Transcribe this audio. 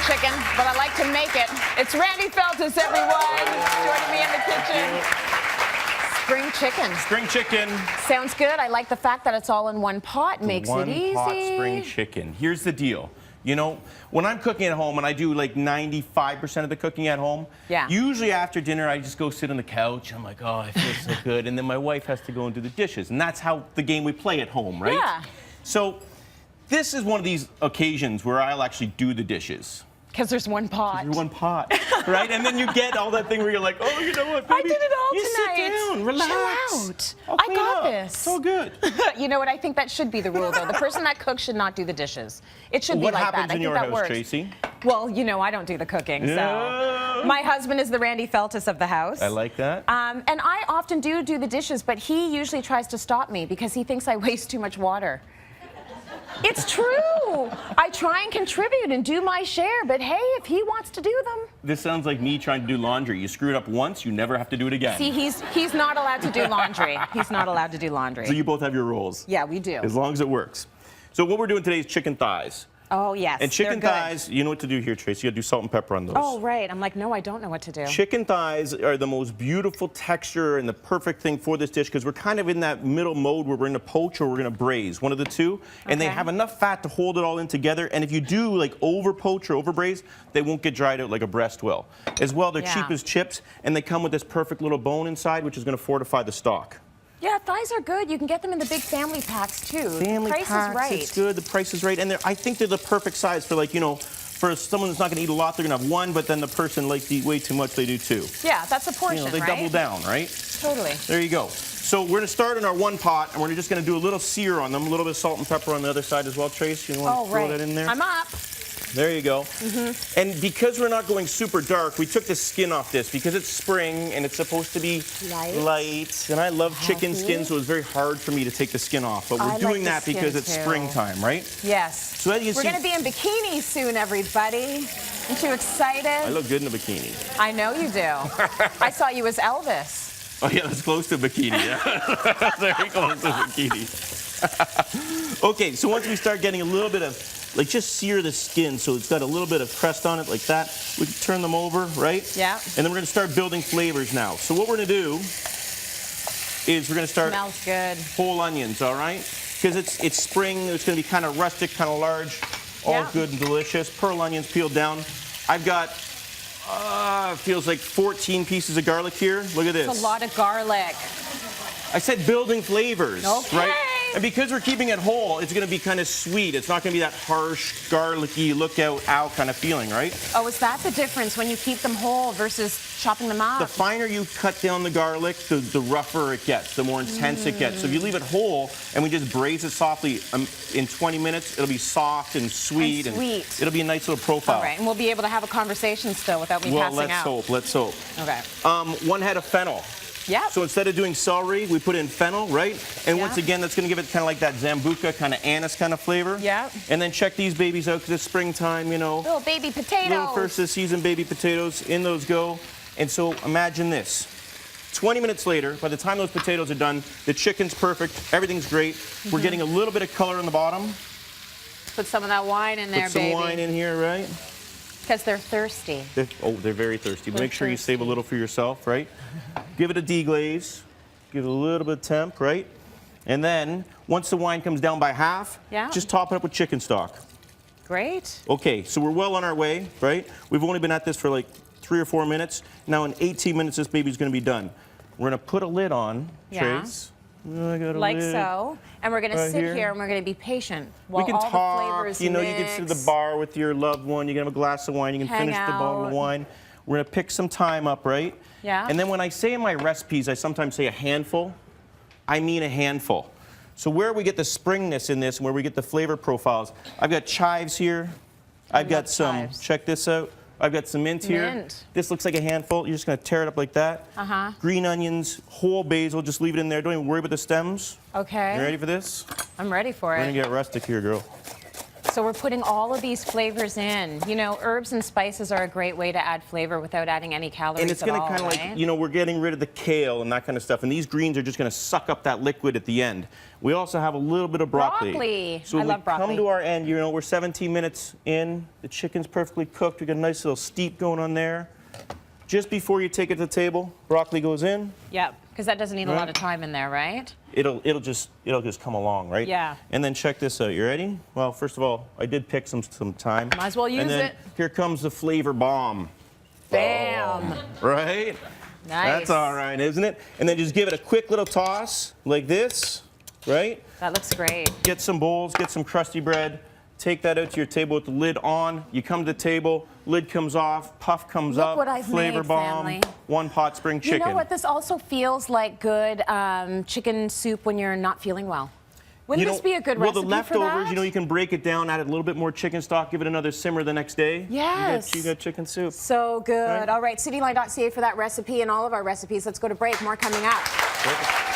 chicken, but I like to make it. It's Randy Feltis, everyone, joining me in the kitchen. Spring chicken. Spring chicken. Sounds good. I like the fact that it's all in one pot. Makes it easy. One pot spring chicken. Here's the deal. You know, when I'm cooking at home, and I do like 95% of the cooking at home, usually after dinner I just go sit on the couch. I'm like, oh, I feel so good. And then my wife has to go and do the dishes. And that's how the game we play at home, right? Yeah. So this is one of these occasions where I'll actually do the dishes. Because there's one pot. There's one pot, right? And then you get all that thing where you're like, oh, you know what, baby? I did it all you tonight. Sit down, relax. Chill out. I got this. It's all good. You know what? I think that should be the rule, though. The person that cooks should not do the dishes. It should be like that. What happens in your house, Tracy? Well, you know, I don't do the cooking, so. My husband is the Randy Feltis of the house. I like that. And I often do the dishes, but he usually tries to stop me because he thinks I waste too much water. It's true. I try and contribute and do my share, but hey, if he wants to do them. This sounds like me trying to do laundry. You screw it up once, you never have to do it again. See, he's not allowed to do laundry. He's not allowed to do laundry. So you both have your roles. Yeah, we do. As long as it works. So what we're doing today is chicken thighs. Oh, yes. And chicken thighs, you know what to do here, Tracy. You gotta do salt and pepper on those. Oh, right. I'm like, no, I don't know what to do. Chicken thighs are the most beautiful texture and the perfect thing for this dish because we're kind of in that middle mode where we're gonna poach or we're gonna braise, one of the two. And they have enough fat to hold it all in together. And if you do like over poach or over braise, they won't get dried out like a breast will. As well, they're cheap as chips and they come with this perfect little bone inside, which is gonna fortify the stock. Yeah, thighs are good. You can get them in the big family packs, too. Family packs, is right. It's good. The price is right. And I think they're the perfect size for, like, you know, for someone that's not going to eat a lot, they're going to have one, but then the person likes to eat way too much, they do two. Yeah, that's a portion, you know, they double down, right? Totally. There you go. So we're going to start in our one pot, and we're just going to do a little sear on them, a little bit of salt and pepper on the other side as well, Trace. You want to throw that in there? I'm up. There you go. And because we're not going super dark, we took the skin off this because it's spring and it's supposed to be light. And I love chicken skin, so it's very hard for me to take the skin off. But we're doing that because it's springtime, right? Yes. So as you see, we're going to be in bikinis soon, everybody. Aren't you excited? I look good in a bikini. I know you do. I saw you as Elvis. Oh, yeah, that's close to a bikini. Yeah. Very close to a bikini. Okay, so once we start getting a little bit of, like, just sear the skin so it's got a little bit of crust on it like that. We can turn them over, right? Yeah. And then we're going to start building flavors now. So what we're going to do is we're going to start smells good. Whole onions, all right? Because it's spring, it's going to be kind of rustic, kind of large, all good and delicious. Pearl onions peeled down. I've got, feels like 14 pieces of garlic here. Look at this. That's a lot of garlic. I said building flavors, right? And because we're keeping it whole, it's going to be kind of sweet. It's not going to be that harsh, garlicky, look out, ow kind of feeling, right? Oh, is that the difference when you keep them whole versus chopping them up? The finer you cut down the garlic, the rougher it gets, the more intense it gets. So if you leave it whole and we just braise it softly, in 20 minutes, it'll be soft and sweet. And it'll be a nice little profile. All right, and we'll be able to have a conversation still without me passing out. Let's hope. Okay. 1 head of fennel. Yeah. So instead of doing celery, we put in fennel, right? And once again, that's going to give it kind of like that Zambuca, kind of anise kind of flavor. Yeah. And then check these babies out because it's springtime, you know. Little baby potatoes. Little first of the season baby potatoes. In those go. And so imagine this. 20 minutes later, by the time those potatoes are done, the chicken's perfect. Everything's great. We're getting a little bit of color on the bottom. Put some of that wine in there, baby. Put some wine in here, right? Because they're thirsty. They're very thirsty. Make sure you save a little for yourself, right? Give it a deglaze. Give it a little bit of temp, right? And then, once the wine comes down by half, just top it up with chicken stock. Great. Okay, so we're well on our way, right? We've only been at this for like 3 or 4 minutes. Now in 18 minutes, this baby's going to be done. We're going to put a lid on, Trace. I got a like lid. So. And we're going to sit here and we're going to be patient while we can all talk, the flavors you know, mix. you can sit at the bar with your loved one, you can have a glass of wine, you can finish the bottle of wine. We're going to pick some thyme up, right? Yeah. And then when I say in my recipes, I sometimes say a handful. I mean a handful. So where we get the springness in this and where we get the flavor profiles, I've got chives here. I've got some, check this out. I've got some mint here. This looks like a handful. You're just going to tear it up like that. Green onions, whole basil, just leave it in there. Don't even worry about the stems. Okay. You ready for this? I'm ready for it. We're going to get rustic here, girl. So we're putting all of these flavors in. You know, herbs and spices are a great way to add flavor without adding any calories And it's going to kind of right? like, you know, we're getting rid of the kale and that kind of stuff. And these greens are just going to suck up that liquid at the end. We also have a little bit of broccoli. Broccoli. So I when love we broccoli. come to our end, you know, we're 17 minutes in. The chicken's perfectly cooked. We got a nice little steep going on there. Just before you take it to the table, broccoli goes in. Yeah, because that doesn't need a lot of time in there, right? It'll just come along, right? Yeah. And then check this out. You ready? Well, first of all, I did pick some time. Might as well use and then it. Here comes the flavor bomb. Bam. Right? Nice. That's all right, isn't it? And then just give it a quick little toss like this, right? That looks great. Get some bowls, get some crusty bread. Take that out to your table with the lid on. You come to the table, lid comes off, puff comes Look up, what I've flavor made, bomb, family. 1 pot spring chicken. You know what? This also feels like good chicken soup when you're not feeling well. Wouldn't this be a good recipe the leftovers, for that? you know, you can break it down, add a little bit more chicken stock, give it another simmer the next day. Yes. You got chicken soup. So good. Right. All right, cityline.ca for that recipe and all of our recipes. Let's go to break. More coming up. Perfect.